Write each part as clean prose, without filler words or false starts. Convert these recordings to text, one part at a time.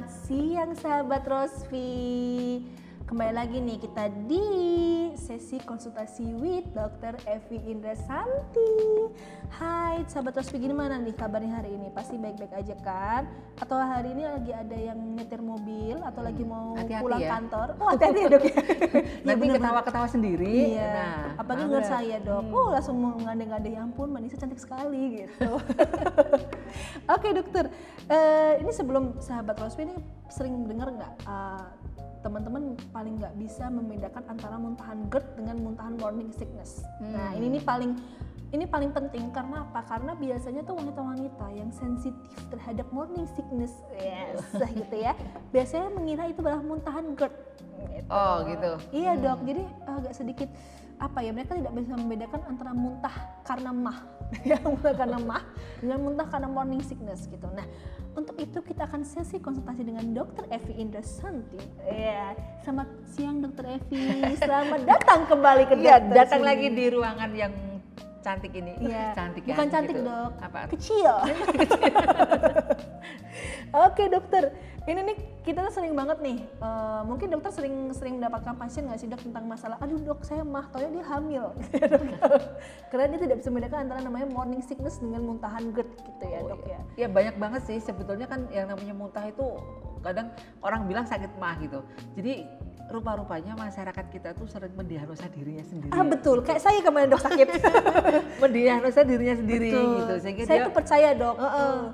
Selamat siang sahabat Rosvi. Kembali lagi nih kita di sesi konsultasi with Dr. Evi Indrasanti. Hai sahabat Rosvi, gimana nih kabarnya hari ini? Pasti baik-baik aja kan? Atau hari ini lagi ada yang nyetir mobil atau lagi mau hati-hati pulang ya. kantor? Oh hati-hati ya dok ya. Nanti ketawa-ketawa sendiri. Iya. Nah, Apalagi dengar saya dok. Langsung mau ngande-ngande, ya ampun Mbak Nisa cantik sekali gitu. Oke dokter, ini sebelum sahabat Rosvi ini sering dengar nggak teman-teman paling nggak bisa membedakan antara muntahan GERD dengan muntahan morning sickness. Nah ini paling penting karena apa? Karena biasanya tuh wanita-wanita yang sensitif terhadap morning sickness, gitu ya, biasanya mengira itu adalah muntahan GERD. Gitu. Oh gitu. Iya dok, jadi agak sedikit apa ya, mereka tidak bisa membedakan antara muntah karena mah, ya muntah karena mah dengan muntah karena morning sickness gitu. Nah untuk itu kita akan sesi konsultasi dengan Dr. Evi Indrasanti. Ya, selamat siang Dr. Evi, selamat datang kembali ke Iya, dokter datang sini. lagi di ruangan yang cantik ini. Iya. Cantik Bukan ya, cantik gitu. dok, Apa? kecil. Oke dokter, ini nih kita tuh sering banget nih, mungkin dokter sering mendapatkan pasien nggak sih dok tentang masalah, aduh dok saya mah, taunya dia hamil, karena dia tidak bisa membedakan antara namanya morning sickness dengan muntahan GERD gitu ya dok ya. Ya banyak banget sih sebetulnya kan yang namanya muntah itu kadang orang bilang sakit mah gitu. Jadi rupa-rupanya masyarakat kita tuh sering mendiagnosa dirinya sendiri. Ah betul, kayak saya kemarin dok sakit. Mendiagnosa dirinya sendiri Betul. gitu. Sehingga Saya dia tuh percaya dok.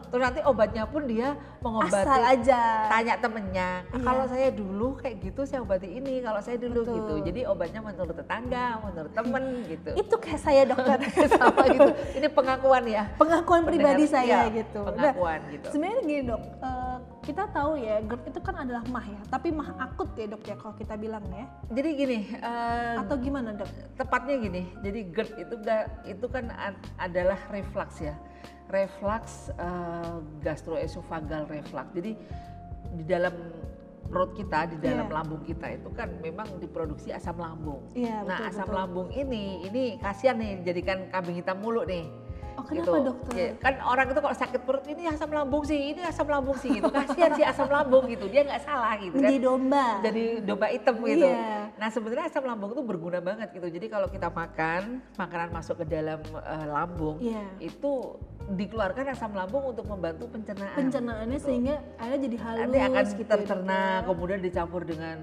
terus nanti obatnya pun dia mengobati. Asal aja. Tanya temennya, Iya. kalau saya dulu kayak gitu saya obati ini, kalau saya dulu Betul. gitu. Jadi obatnya menurut tetangga, menurut temen gitu. Itu kayak saya dokter. Sama gitu. Ini pengakuan ya. Pengakuan pribadi Pendengar, saya iya, gitu. pengakuan gitu. Sebenarnya gini dok, kita tahu ya GERD itu kan adalah mah ya, tapi mah akut ya dok ya kalau kita bilang ya. Jadi gini, Atau gimana dok? tepatnya gini. Jadi GERD itu kan adalah reflux ya. Reflux gastroesophageal reflux. Jadi di dalam perut kita, di dalam Iya. lambung kita itu kan memang diproduksi asam lambung. Iya, Nah, betul, asam betul. lambung ini kasihan nih jadikan kambing hitam mulu nih. Oh kenapa Gitu. dokter? Ya, kan orang itu kalau sakit perut ini asam lambung sih gitu. Kasihan sih asam lambung gitu. Dia nggak salah gitu kan. Menjadi domba. Jadi domba hitam gitu. Iya. Nah sebenarnya asam lambung itu berguna banget gitu. Jadi kalau kita makan, makanan masuk ke dalam lambung, Iya. itu dikeluarkan asam lambung untuk membantu pencernaan. Pencernaannya gitu. sehingga akhirnya jadi halus. Nanti akan gitu tercerna, ya, dok. kemudian dicampur dengan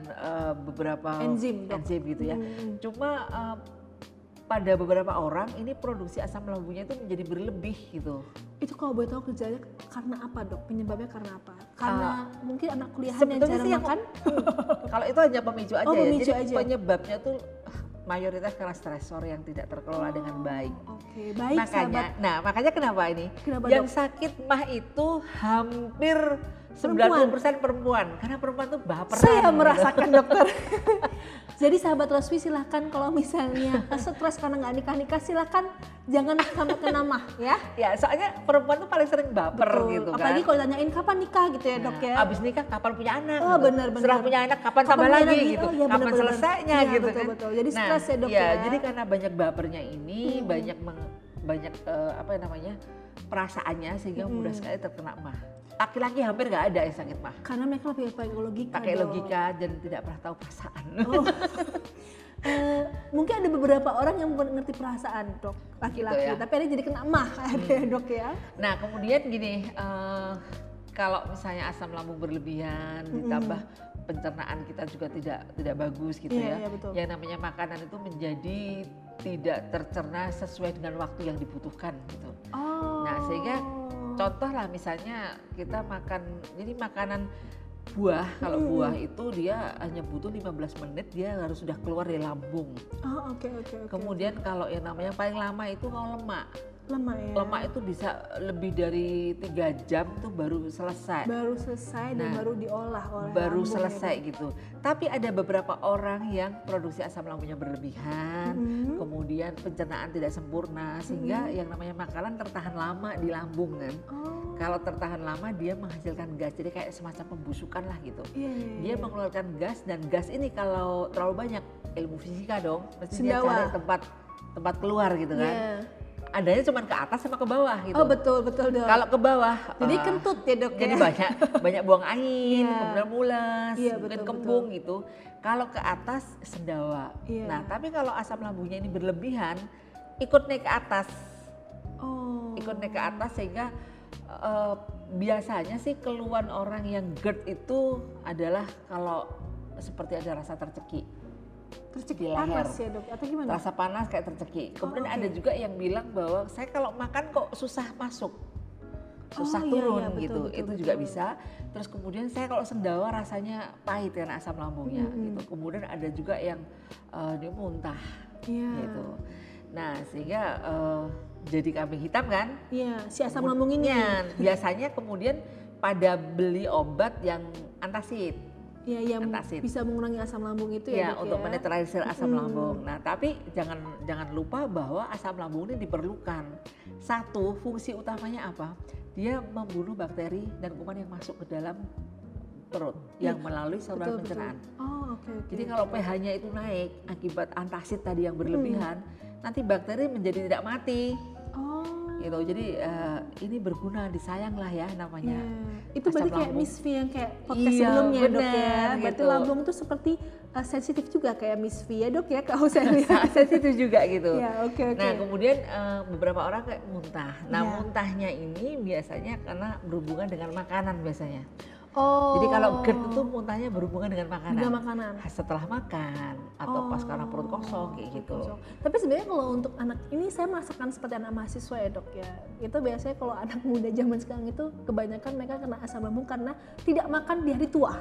beberapa Enzim, dok. gitu ya. Cuma pada beberapa orang ini produksi asam lambungnya itu menjadi berlebih gitu. Itu kalau boleh tahu kerjanya karena apa dok? Penyebabnya karena apa? Karena mungkin anak kuliahan yang Sebetulnya jarang sih makan? kalau itu hanya pemicu aja Oh, ya. pemicu Jadi aja. penyebabnya tuh mayoritas karena stresor yang tidak terkelola dengan baik. Oke, baik Makanya, sahabat. makanya kenapa ini? Kenapa, yang dok? sakit mah itu hampir 90% perempuan. Karena perempuan tuh baperan. Saya gitu. merasakan dokter. Jadi sahabat Rosvi silahkan kalau misalnya stres karena nggak nikah-nikah silahkan jangan sampai kena mah ya. Ya soalnya perempuan tuh paling sering baper gitu kan. Apalagi kalau ditanyain kapan nikah gitu ya dok ya. Abis nikah kapan punya anak? Oh, gitu. benar-benar. Setelah punya anak kapan tambah punya lagi lagi? gitu. Oh, iya, kapan benar-benar. selesainya Iya, gitu betul, kan. betul. Jadi stres ya, dok, iya, ya. jadi karena banyak bapernya ini banyak apa namanya perasaannya sehingga mudah sekali terkena mah. Laki-laki hampir nggak ada yang sakit mah. Karena mereka lebih pakai logika. Pakai dok. logika dan tidak pernah tahu perasaan. Oh. Mungkin ada beberapa orang yang ngerti perasaan dok laki-laki, Gitu ya. tapi ada jadi kena mah ada ya, dok ya. Nah kemudian gini, kalau misalnya asam lambung berlebihan ditambah pencernaan kita juga tidak bagus gitu Iya, ya. iya, betul. Yang namanya makanan itu menjadi tidak tercerna sesuai dengan waktu yang dibutuhkan gitu. Oh. Nah sehingga contoh lah misalnya kita makan, jadi makanan buah, kalau buah itu dia hanya butuh 15 menit dia harus sudah keluar dari lambung. Oh oke. Kemudian kalau yang namanya paling lama itu kalau lemak. Lama ya. Lemak itu bisa lebih dari 3 jam tuh baru selesai. Baru selesai dan Nah, baru diolah oleh baru lambung, selesai ya, Dok. gitu. Tapi ada beberapa orang yang produksi asam lambungnya berlebihan, kemudian pencernaan tidak sempurna sehingga yang namanya makanan tertahan lama di lambung kan. Oh. Kalau tertahan lama dia menghasilkan gas, jadi kayak semacam pembusukan lah gitu. Iya, iya, iya. Dia mengeluarkan gas dan gas ini kalau terlalu banyak ilmu fisika dong, mesti dia Sendawa. cari tempat keluar gitu kan. Iya. adanya cuma ke atas sama ke bawah gitu. Oh betul dok. Kalau ke bawah, jadi kentut ya dok jadi ya. banyak buang angin, Iya. kemudian mulas, Iya, mungkin betul, kembung gitu. Kalau ke atas sendawa. Iya. Nah tapi kalau asam lambungnya ini berlebihan, ikut naik ke atas, Oh. ikut naik ke atas sehingga biasanya sih keluhan orang yang GERD itu adalah kalau seperti ada rasa tercekik. Tercekik di leher. panas ya dok atau gimana? Rasa panas kayak tercekik. Kemudian oke. ada juga yang bilang bahwa saya kalau makan kok susah masuk, susah Oh, iya, turun iya, betul, gitu. betul, Itu betul. juga bisa. Terus kemudian saya kalau sendawa rasanya pahit karena asam lambungnya gitu. Kemudian ada juga yang dia muntah Iya. gitu. Nah sehingga jadi kambing hitam kan? Iya, si asam lambung ini. Biasanya kemudian pada beli obat yang antacid. Iya, yang Antacid. bisa mengurangi asam lambung itu Ya, ya dok untuk ya. menetralisir asam lambung. Nah, tapi jangan lupa bahwa asam lambung ini diperlukan. Satu, fungsi utamanya apa? Dia membunuh bakteri dan kuman yang masuk ke dalam perut yang melalui saluran Betul. pencernaan. Oh oke. Jadi kalau pH-nya itu naik akibat antacid tadi yang berlebihan, nanti bakteri menjadi tidak mati. Oh. Gitu. Jadi ini berguna, disayang lah ya namanya. Iya. Itu asam berarti kayak lambung. Miss V yang kayak podcast Iya, sebelumnya dok ya. benar, Berarti gitu. lambung itu seperti sensitif juga kayak Miss V ya dok ya kalau saya lihat. Sensitif juga gitu. Iya oke. Nah kemudian beberapa orang kayak muntah. Nah Iya. muntahnya ini biasanya karena berhubungan dengan makanan biasanya. Oh. Jadi kalau GERD itu muntahnya berhubungan dengan makanan. Juga makanan. Setelah makan atau pas karena perut kosong kayak gitu. Kosong. Tapi sebenarnya kalau untuk anak ini saya merasakan seperti anak mahasiswa ya dok ya. Itu biasanya kalau anak muda zaman sekarang itu kebanyakan mereka kena asam lambung karena tidak makan di hari tua.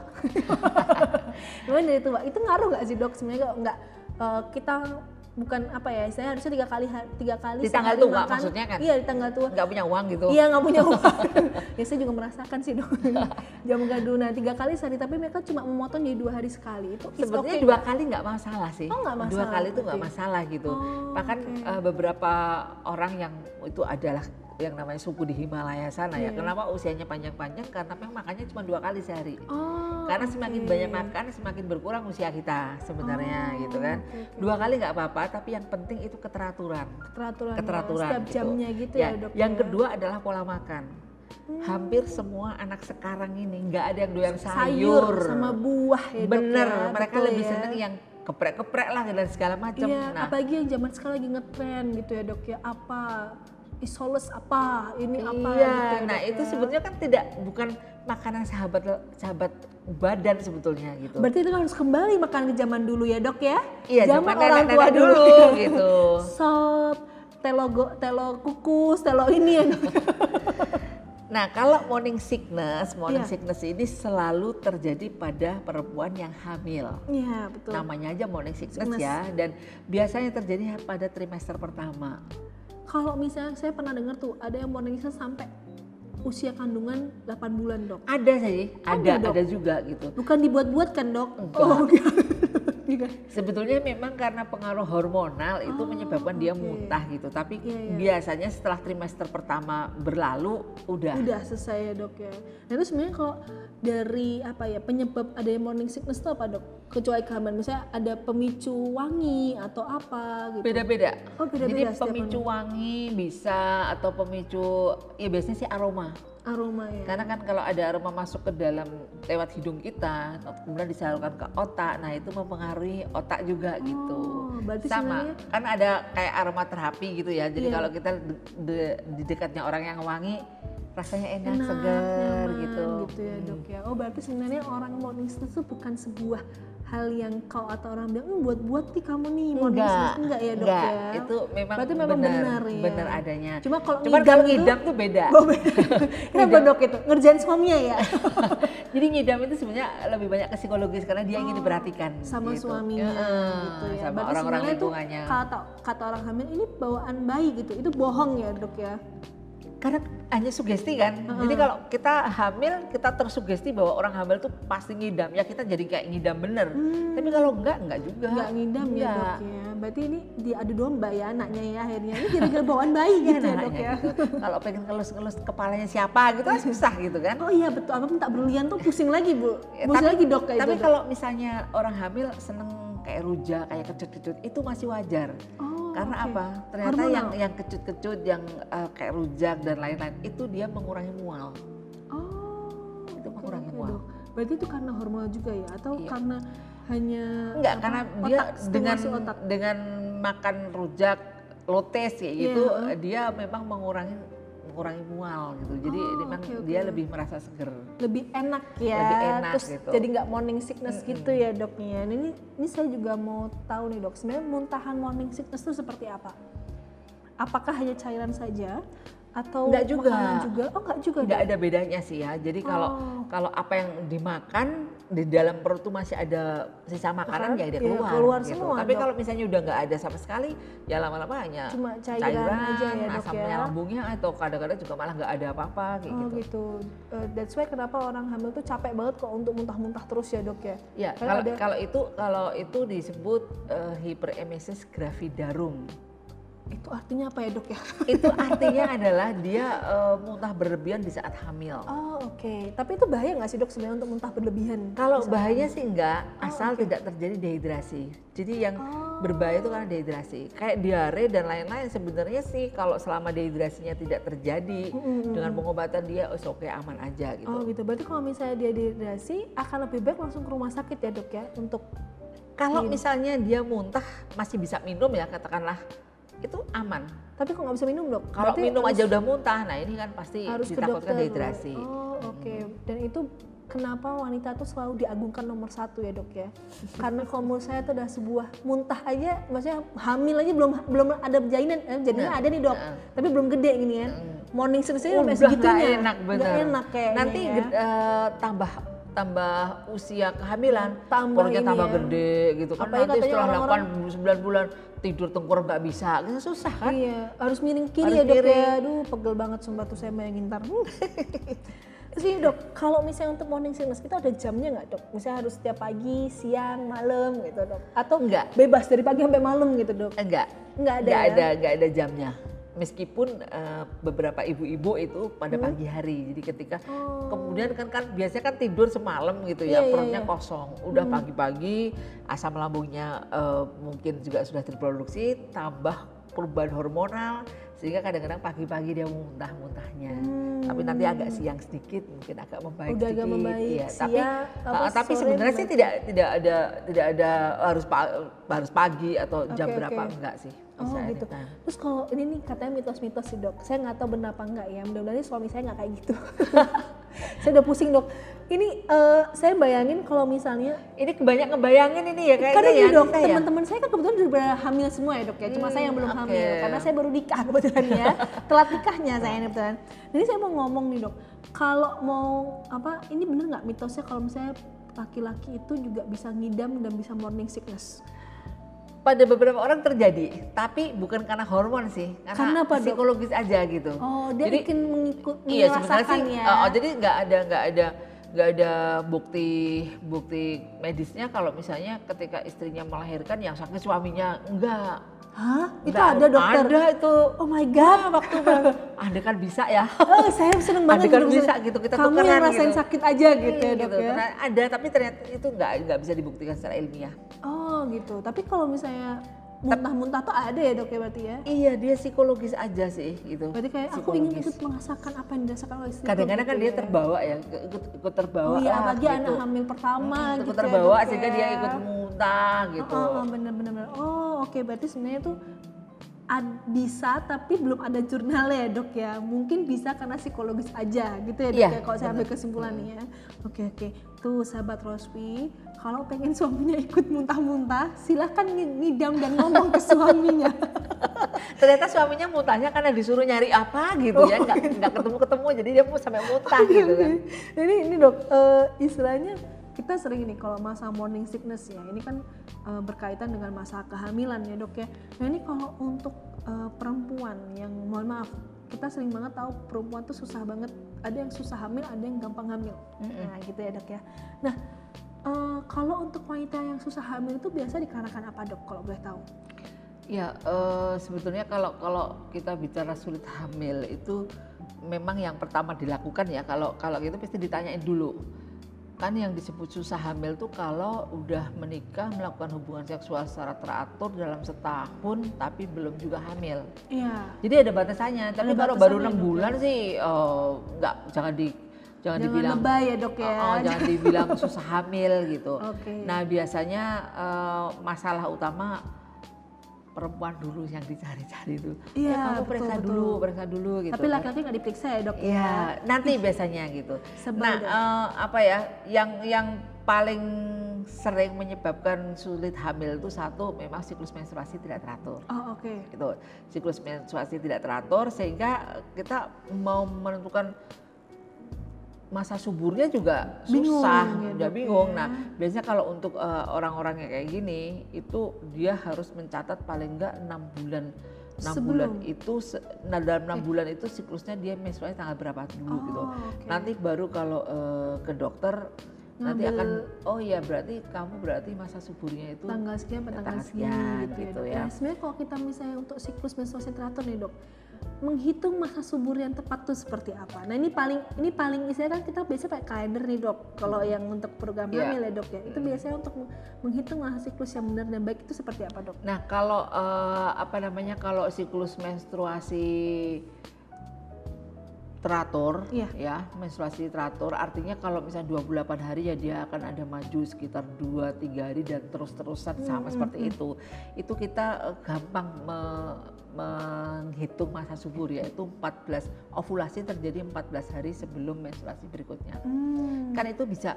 Memang dari tua. Itu ngaruh nggak sih dok? Sebenarnya kalau nggak kita bukan apa ya, saya harusnya tiga kali Di tanggal sehari tua makan. maksudnya kan? Iya di tanggal tua. Nggak punya uang gitu. Iya nggak punya uang. Ya saya juga merasakan sih dok. Jam gaduh, nah 3 kali sehari tapi mereka cuma memotong jadi 2 hari sekali. Itu is Sebenarnya okay 2 nggak? kali nggak masalah sih. Oh, nggak Dua masalah kali itu nggak berarti. masalah gitu. Oh, Bahkan oke. beberapa orang yang itu adalah yang namanya suku di Himalaya sana ya. Iya. Kenapa usianya panjang-panjang? Karena memang makannya cuma 2 kali sehari. Oh, Karena semakin oke. banyak makan semakin berkurang usia kita sebenarnya Oh, gitu kan. oke. 2 kali nggak apa-apa, tapi yang penting itu keteraturan. Keteraturan setiap gitu. jamnya gitu ya, dok Yang ya? kedua adalah pola makan. Hampir semua anak sekarang ini nggak ada yang doyan sayur sayur. sama buah ya dok Bener, ya, mereka betul lebih ya. seneng yang geprek-geprek lah dan segala macam. Iya, Nah, apalagi yang zaman sekarang lagi ngetren gitu ya dok ya, apa isoles apa ini apa iya, gitu ya, nah Dok itu ya. sebetulnya kan bukan makanan sahabat badan sebetulnya gitu. Berarti itu harus kembali makan ke zaman dulu ya dok ya. Iya, zaman zaman orang tua nenek-nenek dulu dulu gitu. Sop, telo kukus, telo ini ya dok. Nah kalau morning sickness Iya. ini selalu terjadi pada perempuan yang hamil. Iya betul. Namanya aja morning sickness Sickness. ya, dan biasanya terjadi pada trimester pertama. Kalau misalnya saya pernah dengar tuh ada yang morning sickness sampai usia kandungan 8 bulan dok. Ada sih, Dok? ada juga gitu. Bukan dibuat-buat kan dok? Enggak. Oh enggak. Sebetulnya memang karena pengaruh hormonal itu Oh, menyebabkan dia oke. muntah gitu. Tapi Iya, iya. biasanya setelah trimester pertama berlalu udah. Udah selesai ya dok ya. Nah itu sebenarnya kalau dari apa ya penyebab adanya morning sickness itu apa dok? Kecuali kehamilan misalnya ada pemicu wangi atau apa gitu. Beda-beda. Oh, beda-beda Jadi setiap pemicu wangi bisa atau pemicu ya biasanya sih aroma. Aroma ya. Karena kan kalau ada aroma masuk ke dalam lewat hidung kita, kemudian disalurkan ke otak, nah itu mempengaruhi otak juga gitu. Berarti Sama, sebenarnya kan ada kayak aromaterapi gitu ya. Jadi Iya. kalau kita di dekatnya orang yang wangi, rasanya enak, enak, segar nyaman, gitu. gitu ya dok ya. Oh berarti sebenarnya orang morning sickness itu bukan sebuah hal yang kau atau orang bilang buat-buat nih kamu nih morning sickness enggak ya dok enggak. ya. Itu memang Berarti memang benar ya. benar adanya. Cuma kalau Cuman ngidam kalau itu- ngidam tuh beda. Oh, kenapa dok itu? Ngerjain suaminya ya? Jadi ngidam itu sebenarnya lebih banyak ke psikologis karena dia ingin diperhatikan Sama gitu. suaminya gitu ya. Sama Berarti orang-orang sebenarnya tuh lingkungannya. kata orang hamil ini bawaan bayi gitu. Itu bohong ya dok ya. Karena hanya sugesti kan. Jadi kalau kita hamil, kita tersugesti bahwa orang hamil tuh pasti ngidam. Ya kita jadi kayak ngidam bener. Tapi kalau enggak juga. Nggak ngidam ya Enggak. dok ya. Berarti ini diadu domba ya anaknya ya akhirnya. Ini gara-gara bawaan bayi gitu ya dok Anaknya ya. gitu. Kalau pengen ngelus-ngelus kepalanya siapa gitu kan susah gitu kan. Oh iya betul, apa minta berlian tuh pusing lagi bu. Ya, Pusing lagi dok kayak tapi itu. Dok. kalau misalnya orang hamil seneng kayak rujak, kayak kecut-kecut, itu masih wajar. Oh, Karena oke. apa? Ternyata Hormonal? yang kecut-kecut, yang kayak rujak dan lain-lain itu dia mengurangi mual. Oh, Itu oke, mengurangi oke, mual. Dok. Berarti itu karena hormonal juga ya? Atau Iya. karena hanya Enggak, apa, karena dia otak, stimulasi otak? dengan makan rujak lotes kayak Iya, gitu, heeh. dia memang mengurangi mual gitu. Jadi Oh, memang oke, oke. dia lebih merasa seger. Lebih enak ya, Lebih enak terus gitu. jadi nggak morning sickness gitu ya doknya. Nah, ini saya juga mau tahu nih dok, sebenarnya muntahan morning sickness itu seperti apa? Apakah hanya cairan saja atau Enggak juga. makanan juga? Oh nggak juga Tidak dok? ada bedanya sih ya. Jadi kalau Oh. kalau apa yang dimakan di dalam perut tuh masih ada sisa makanan ya dia Iya, keluar. keluar gitu. semua, Tapi Dok. kalau misalnya udah nggak ada sama sekali, ya lama-lama hanya Cuma cairan aja ya, Dok, asam ya? lambungnya atau kadang-kadang juga malah nggak ada apa-apa kayak Oh gitu. gitu. That's why kenapa orang hamil tuh capek banget kok untuk muntah-muntah terus ya dok ya? Ya, Karena ada kalau itu disebut hyperemesis gravidarum. itu artinya apa ya dok ya? Itu artinya adalah dia muntah berlebihan di saat hamil. Oh oke. Tapi itu bahaya nggak sih dok sebenarnya untuk muntah berlebihan? Kalau Misalnya? bahaya sih enggak, asal oke. tidak terjadi dehidrasi. Jadi yang Oh. berbahaya itu karena dehidrasi. Kayak diare dan lain-lain sebenarnya sih kalau selama dehidrasinya tidak terjadi dengan pengobatan dia oke aman aja gitu. Oh gitu. Berarti kalau misalnya dia dehidrasi akan lebih baik langsung ke rumah sakit ya dok ya untuk Kalau misalnya dia muntah masih bisa minum ya katakanlah itu aman. tapi kok nggak bisa minum dok? Kalau Berarti minum harus- aja udah muntah, nah ini kan pasti harus ke ditakutkan dokter. dehidrasi. Oh oke. Dan itu kenapa wanita tuh selalu diagungkan nomor 1 ya dok ya? Karena kalau menurut saya itu adalah sebuah muntah aja, maksudnya hamil aja belum ada jalinan, jadinya Nah, ada nih dok, tapi belum gede gini kan. Morning sickness udah Udah segitunya. nggak enak bener. Nggak enak kayaknya Nanti ya. tambah usia kehamilan, Tambah perutnya ini tambah ya. gede gitu kan. Apalagi Nanti katanya setelah orang-orang- 8-9 bulan tidur tengkurap nggak bisa, gitu susah kan. Iya, harus miring kiri Harus ya dok miring. ya. Aduh, pegel banget sumpah tuh saya bayangin ntar. Terus ini dok, kalau misalnya untuk morning sickness itu ada jamnya nggak dok? Misalnya harus setiap pagi, siang, malam gitu dok? Atau Enggak. bebas dari pagi sampai malam gitu dok? Enggak, Nggak ada ya? nggak ada jamnya. Meskipun beberapa ibu-ibu itu pada pagi hari, jadi ketika kemudian kan biasanya kan tidur semalam gitu ya, Iya, iya, perutnya iya. kosong, udah pagi-pagi asam lambungnya mungkin juga sudah terproduksi, tambah perubahan hormonal, sehingga kadang-kadang pagi-pagi dia muntah-muntahnya. Tapi nanti agak siang sedikit, mungkin agak membaik Udah sedikit. agak membaik, Iya, siang, tapi sore sebenarnya sih membaik. tidak ada harus pagi atau jam Oke, berapa oke. enggak sih. Oh Bisa gitu. anytime. Terus kalau ini nih katanya mitos-mitos sih dok, saya nggak tahu benar apa enggak ya. Mudah-mudahan ini suami saya nggak kayak gitu. Saya udah pusing dok. Ini saya bayangin kalau misalnya Ini ngebayangin ini ya kayaknya karena ya. gini dok, Anissa ya? teman-teman saya kan kebetulan udah hamil semua ya dok ya. Cuma saya yang belum oke. hamil karena saya baru nikah kebetulan ya. Telat nikahnya saya ini kebetulan. Jadi saya mau ngomong nih dok, kalau mau apa? Ini bener nggak mitosnya kalau misalnya laki-laki itu juga bisa ngidam dan bisa morning sickness? Pada beberapa orang terjadi, tapi bukan karena hormon sih, Karena karena apa, Dok? psikologis aja gitu. Oh, dia Jadi, bikin mengikut iya sebenarnya sih, ya. jadi nggak ada bukti medisnya kalau misalnya ketika istrinya melahirkan yang sakit suaminya enggak. Hah? Itu Enggak, ada dokter? Ada itu. Oh my god. Waktu Anda kan bisa ya. Oh, saya seneng banget Andai kan gitu. bisa gitu, kita Kamu tukeran yang rasain gitu. sakit aja gitu ya dok ya. Karena ada, tapi ternyata itu nggak bisa dibuktikan secara ilmiah. Oh gitu. Tapi kalau misalnya muntah-muntah tuh ada ya dok ya berarti ya? Iya, dia psikologis aja sih gitu. Berarti kayak aku ingin Psikologis. ikut merasakan apa yang dirasakan oleh istriku. Kadang-kadang kan gitu dia ya. terbawa ya, ikut terbawa Oh iya, lah apalagi gitu. anak hamil pertama gitu Ikut ya, terbawa Dok, sehingga ya. dia ikut muntah gitu. Bener-bener. Oh oke, berarti sebenarnya tuh bisa tapi belum ada jurnalnya ya dok ya. Mungkin bisa karena psikologis aja gitu ya dok Iya, ya kalau saya ambil bener. kesimpulannya ya. Oke. Tuh sahabat Rospi, kalau pengen suaminya ikut muntah-muntah silahkan ngidam dan ngomong ke suaminya. Ternyata suaminya muntahnya karena disuruh nyari apa gitu ya, nggak ketemu jadi dia mau sampai muntah gitu kan. Jadi ini dok, istilahnya kita sering ini kalau masa morning sickness ya, ini kan berkaitan dengan masa kehamilan ya dok ya. Nah ini kalau untuk perempuan yang mohon maaf, kita sering banget tahu perempuan tuh susah banget, ada yang susah hamil, ada yang gampang hamil. Nah gitu ya dok ya. Nah kalau untuk wanita yang susah hamil itu biasa dikarenakan apa dok kalau boleh tahu? Ya sebetulnya kalau kita bicara sulit hamil itu memang yang pertama dilakukan ya kalau gitu pasti ditanyain dulu Kan yang disebut susah hamil tuh kalau udah menikah melakukan hubungan seksual secara teratur dalam setahun tapi belum juga hamil. Iya. Jadi ada batasannya. Tapi Ada kalau baru batasannya, 6 Dok, bulan sih nggak, jangan Jangan dibilang lebay ya dok ya. jangan dibilang susah hamil gitu. Oke. Nah biasanya masalah utama perempuan dulu yang dicari-cari itu. Iya, Kamu periksa betul. dulu gitu. Tapi kan. laki-laki nggak diperiksa ya dok ya? Iya, nanti biasanya gitu. Sebel Nah, deh. apa ya, yang paling sering menyebabkan sulit hamil itu satu, memang siklus menstruasi tidak teratur. Oh oke. Gitu. Siklus menstruasi tidak teratur sehingga kita mau menentukan masa suburnya juga Bingung, susah, ya, udah Dok, bingung. ya. Nah, biasanya kalau untuk orang-orang yang kayak gini, itu dia harus mencatat paling enggak 6 bulan. 6 bulan Sebelum. itu, dalam 6 bulan itu siklusnya dia menstruasi tanggal berapa dulu gitu. Oke. Nanti baru kalau ke dokter, nanti Ngambil akan, oh iya berarti kamu berarti masa suburnya itu tanggal sekian pada tanggal tanggal sekian sekian, gitu, gitu ya. ya. Nah, sebenarnya kalau kita misalnya untuk siklus menstruasi teratur nih dok, menghitung masa subur yang tepat tuh seperti apa? Nah ini paling istilahnya kan kita biasa pakai kalender nih dok. Kalau yang untuk program Iya. hamil ya dok ya, itu biasanya untuk menghitung masa siklus yang benar dan baik itu seperti apa dok? Nah kalau kalau siklus menstruasi teratur, Iya. ya menstruasi teratur artinya kalau misalnya 28 hari ya dia akan ada maju sekitar 2-3 hari dan terus-terusan sama seperti itu. Itu kita gampang menghitung masa subur, yaitu 14 ovulasi terjadi 14 hari sebelum menstruasi berikutnya. Kan itu bisa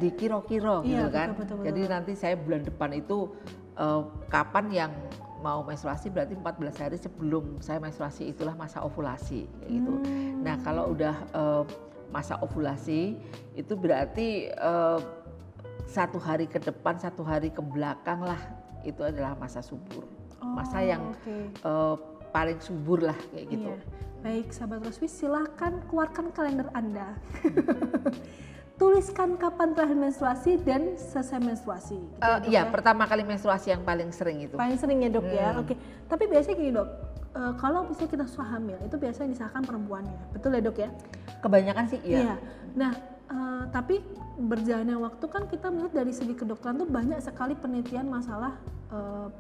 dikira-kira Iya, gitu kan. betul. Jadi nanti saya bulan depan itu kapan yang mau menstruasi berarti 14 hari sebelum saya menstruasi itulah masa ovulasi kayak gitu. Nah, kalau udah masa ovulasi itu berarti 1 hari ke depan, 1 hari ke belakang lah itu adalah masa subur. Masa yang paling subur lah kayak gitu. Iya. Baik sahabat Roswi, silakan keluarkan kalender Anda. Tuliskan kapan terakhir menstruasi dan selesai menstruasi. Gitu ya, Dok, Iya, pertama kali menstruasi yang paling sering itu. paling sering ya dok ya. Oke. Tapi biasanya gini dok, kalau misalnya kita susah hamil itu biasanya disalahkan perempuannya, betul ya dok ya? Kebanyakan sih iya. Iya. Nah, tapi berjalannya waktu kan kita melihat dari segi kedokteran tuh banyak sekali penelitian masalah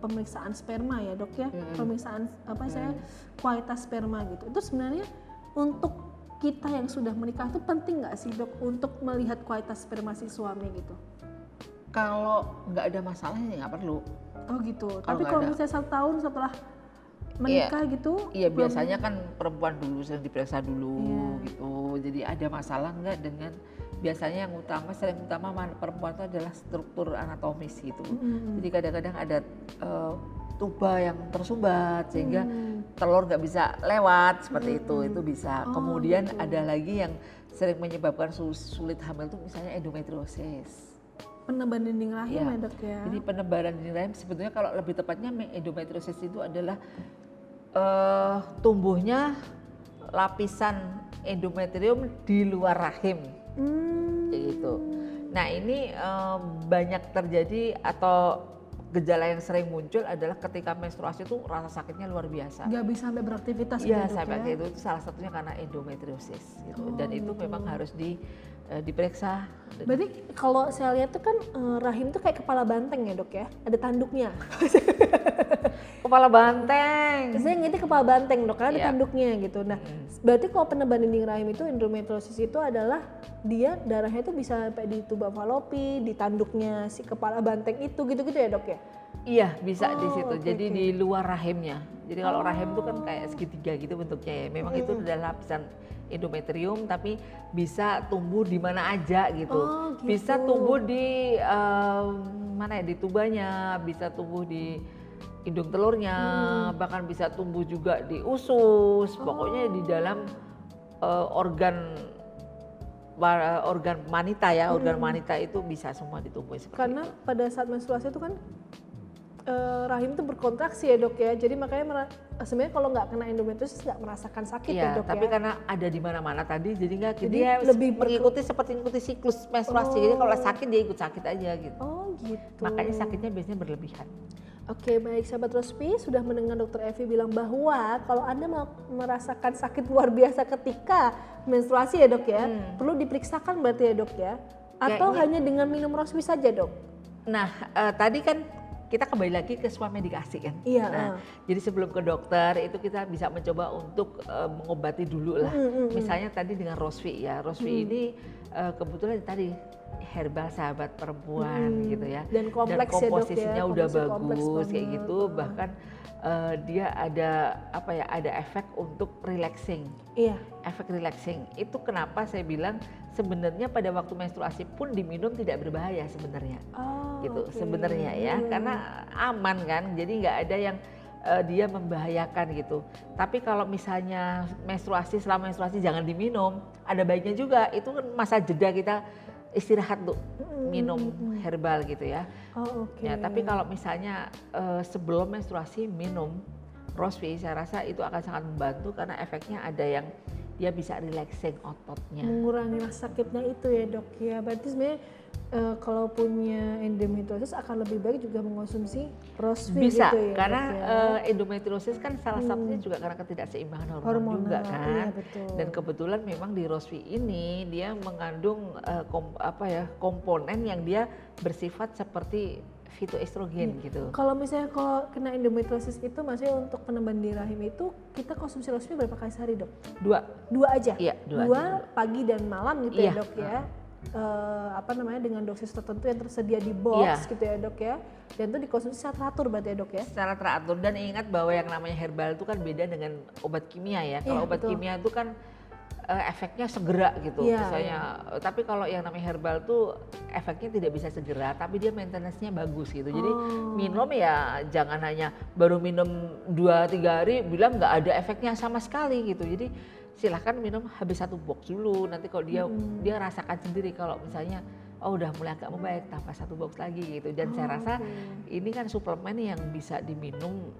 pemeriksaan sperma ya dok ya, pemeriksaan kualitas sperma gitu. Itu sebenarnya untuk kita yang sudah menikah itu penting nggak sih dok untuk melihat kualitas sperma si suami gitu? Kalau nggak ada masalah ya nggak perlu. Oh gitu. Kalau Tapi nggak kalau ada. misalnya 1 tahun setelah menikah gitu? Iya, belum- biasanya kan perempuan dulu sering diperiksa dulu Iya. gitu. Jadi ada masalah nggak dengan, biasanya yang sering utama perempuan itu adalah struktur anatomis gitu. Jadi kadang-kadang ada tuba yang tersumbat sehingga telur nggak bisa lewat seperti itu bisa. Kemudian ada lagi yang sering menyebabkan sulit hamil tuh misalnya endometriosis. Penebalan dinding rahim Ya. ya dok ya? Jadi penebaran dinding rahim sebetulnya kalau lebih tepatnya endometriosis itu adalah tumbuhnya lapisan endometrium di luar rahim, kayak gitu. Nah ini banyak terjadi atau gejala yang sering muncul adalah ketika menstruasi itu rasa sakitnya luar biasa. Nggak bisa sampai beraktivitas Iya, gitu, sampai ya? kayak itu salah satunya karena endometriosis gitu. Oh, Dan itu gitu. memang harus diperiksa. Berarti kalau saya lihat tuh kan rahim tuh kayak kepala banteng ya dok ya? Ada tanduknya. Kepala banteng. Saya ngerti kepala banteng dok, karena ada Iya. tanduknya gitu. Nah, berarti kalau penebalan dinding rahim itu endometriosis itu adalah dia darahnya itu bisa sampai di tuba falopi, di tanduknya si kepala banteng itu gitu-gitu ya dok ya? Iya, bisa di Oh, situ. oke, Jadi oke. di luar rahimnya. Jadi kalau rahim itu kan kayak segitiga gitu bentuknya ya. Memang itu adalah lapisan endometrium tapi bisa tumbuh di mana aja gitu. Oh, gitu. Bisa tumbuh di mana ya, di tubanya, bisa tumbuh di hidung telurnya, bahkan bisa tumbuh juga di usus. Pokoknya di dalam organ wanita ya, organ wanita itu bisa semua ditumbuhi seperti Karena itu. pada saat menstruasi itu kan rahim itu berkontraksi ya dok ya, jadi makanya sebenarnya kalau nggak kena endometriosis nggak merasakan sakit ya Iya, dok tapi ya. karena ada di mana-mana tadi, jadi nggak, Jadi dia lebih mengikuti siklus menstruasi. Jadi kalau sakit dia ikut sakit aja gitu. Oh gitu. Makanya sakitnya biasanya berlebihan. Oke baik sahabat Rospi, sudah mendengar dokter Evi bilang bahwa kalau Anda merasakan sakit luar biasa ketika menstruasi ya dok ya, perlu diperiksakan berarti ya dok ya. Atau Kayaknya- hanya dengan minum Rosvi saja dok? Nah, tadi kan kita kembali lagi ke swamedikasi kan. Iya. Nah, jadi sebelum ke dokter itu kita bisa mencoba untuk mengobati dulu lah. Misalnya tadi dengan Rosvi ya. Rosvi ini kebetulan tadi herbal sahabat perempuan gitu ya. Dan kompleks ya, Dok, ya. komposisinya udah Komposisi kompleks bagus kayak banget. gitu. Bahkan dia ada apa ya? Ada efek untuk relaxing. Iya. Efek relaxing itu kenapa saya bilang sebenarnya pada waktu menstruasi pun diminum tidak berbahaya sebenarnya. Oh, Gitu oke. sebenarnya ya, karena aman kan, jadi nggak ada yang dia membahayakan gitu. Tapi kalau misalnya selama menstruasi jangan diminum, ada baiknya juga itu kan masa jeda kita istirahat tuh minum herbal gitu ya. Oh, oke. Ya, tapi kalau misalnya sebelum menstruasi minum Rosvi, saya rasa itu akan sangat membantu karena efeknya ada yang dia bisa relaxing ototnya. Mengurangi rasa sakitnya itu ya dok ya. Berarti sebenarnya kalau punya endometriosis akan lebih baik juga mengonsumsi Rosvi Bisa, gitu ya, karena Dok, ya? endometriosis kan salah satunya juga karena ketidakseimbangan hormon juga kan. Iya, betul. Dan kebetulan memang di Rosvi ini dia mengandung komponen yang dia bersifat seperti fitoestrogen gitu. Kalau misalnya kalau kena endometriosis itu maksudnya untuk penambahan di rahim itu kita konsumsi Rosvi berapa kali sehari dok? 2. Dua aja? Iya, dua aja. Pagi dan malam gitu Iya. ya dok ya? Dengan dosis tertentu yang tersedia di box gitu ya dok ya? Dan itu dikonsumsi secara teratur berarti ya dok ya? Secara teratur, dan ingat bahwa yang namanya herbal itu kan beda dengan obat kimia ya. Kalau Iya, obat betul. kimia itu kan efeknya segera gitu Iya, misalnya. Tapi kalau yang namanya herbal tuh efeknya tidak bisa segera, tapi dia maintenance-nya bagus gitu. Jadi minum ya jangan hanya baru minum 2-3 hari bilang nggak ada efeknya sama sekali gitu. Jadi silahkan minum habis 1 box dulu. Nanti kalau dia rasakan sendiri kalau misalnya oh udah mulai agak membaik, tambah 1 box lagi gitu. Dan saya rasa ini kan suplemen yang bisa diminum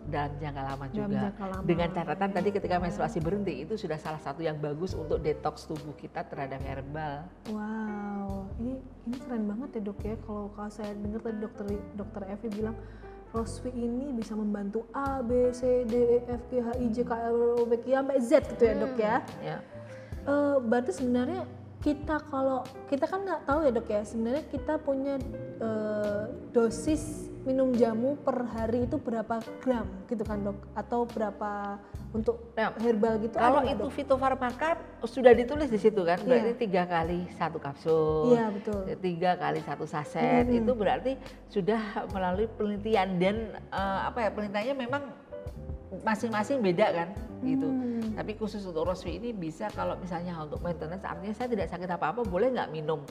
dalam jangka lama juga. Dengan catatan tadi ketika menstruasi berhenti itu sudah salah satu yang bagus untuk detox tubuh kita terhadap herbal. Wow, ini keren banget ya dok ya. Kalau saya dengar tadi dokter Evi bilang Rosvi ini bisa membantu A, B, C, D, E, F, G, H, I, J, K, L, M, N, O, P, Q, sampai Z gitu ya dok ya. Ya. Berarti sebenarnya kita kan nggak tahu ya dok ya. Sebenarnya kita punya dosis minum jamu per hari itu berapa gram gitu kan dok? Atau berapa untuk herbal gitu? Kalau ada nggak, itu dok? fitofarmaka sudah ditulis di situ kan, berarti 3 kali 1 kapsul, Iya betul. 3 kali 1 saset, itu berarti sudah melalui penelitian dan penelitiannya memang masing-masing beda kan gitu. Tapi khusus untuk Rosvi ini bisa kalau misalnya untuk maintenance, artinya saya tidak sakit apa-apa, boleh nggak minum?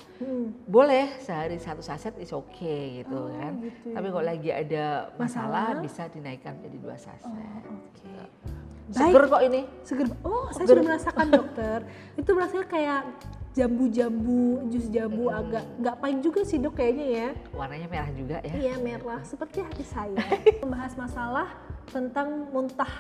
Boleh, sehari 1 saset is okay gitu kan. Gitu ya. Tapi kalau lagi ada masalah bisa dinaikkan jadi 2 saset. Oke. Seger kok ini. Seger. Oh, saya sudah merasakan dokter. Itu rasanya kayak jambu-jambu, jus jambu agak nggak pahit juga sih dok kayaknya ya. Warnanya merah juga ya. Iya merah, seperti hati saya. Membahas masalah tentang muntah,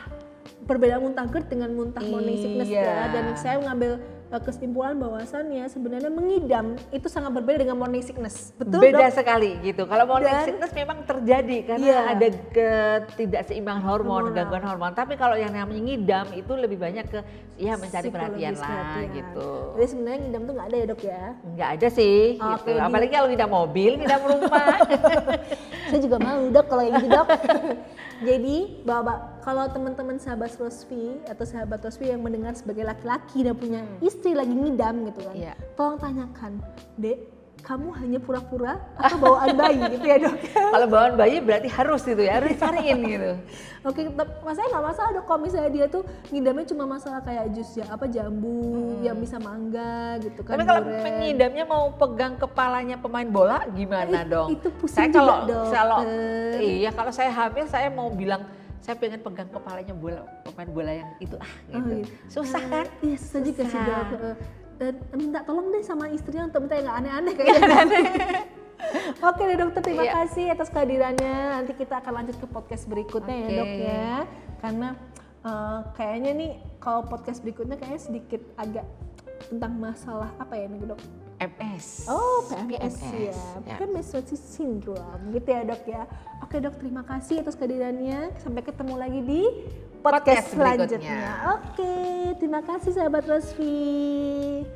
perbedaan muntah GERD dengan muntah morning sickness ya. Dan saya mengambil kesimpulan bahwasannya sebenarnya mengidam itu sangat berbeda dengan morning sickness. Betul Beda dok? sekali gitu. Kalau morning sickness memang terjadi karena ada ketidakseimbangan hormon, gangguan hormon. Tapi kalau yang namanya ngidam itu lebih banyak ke mencari perhatian lah gitu. Jadi sebenarnya ngidam tuh nggak ada ya dok ya? Nggak ada sih gitu. Apalagi kalau ngidam mobil, ngidam rumah. Saya juga mau dok kalau yang gitu dok. Jadi kalau teman-teman sahabat Rosvi atau sahabat Rosvi yang mendengar sebagai laki-laki dan punya istri lagi ngidam gitu kan, tolong tanyakan, Dek, kamu hanya pura-pura atau bawaan bayi gitu ya dok? Kalau bawaan bayi berarti harus itu ya, harus dicariin gitu. Oke, masalahnya nggak masalah dok kalau misalnya dia tuh ngidamnya cuma masalah kayak jus jambu yang bisa mangga gitu kan. Tapi kalau pengidamnya mau pegang kepalanya pemain bola gimana dong? Itu pusing saya juga kalau saya hamil saya mau bilang saya pengen pegang kepalanya pemain bola yang itu gitu. Susah kan? Iya susah juga sih dok. Minta tolong deh sama istrinya untuk minta yang nggak aneh-aneh kayaknya. Oke deh dokter, terima kasih atas kehadirannya. Nanti kita akan lanjut ke podcast berikutnya ya dok ya. Karena kayaknya nih kalau podcast berikutnya kayaknya sedikit agak tentang masalah apa ya nih dok? MS. Oh PMS ya, Menstruation Syndrome gitu ya dok ya. Oke dok, terima kasih atas kehadirannya. Sampai ketemu lagi di podcast selanjutnya. Oke, terima kasih sahabat Rosvi.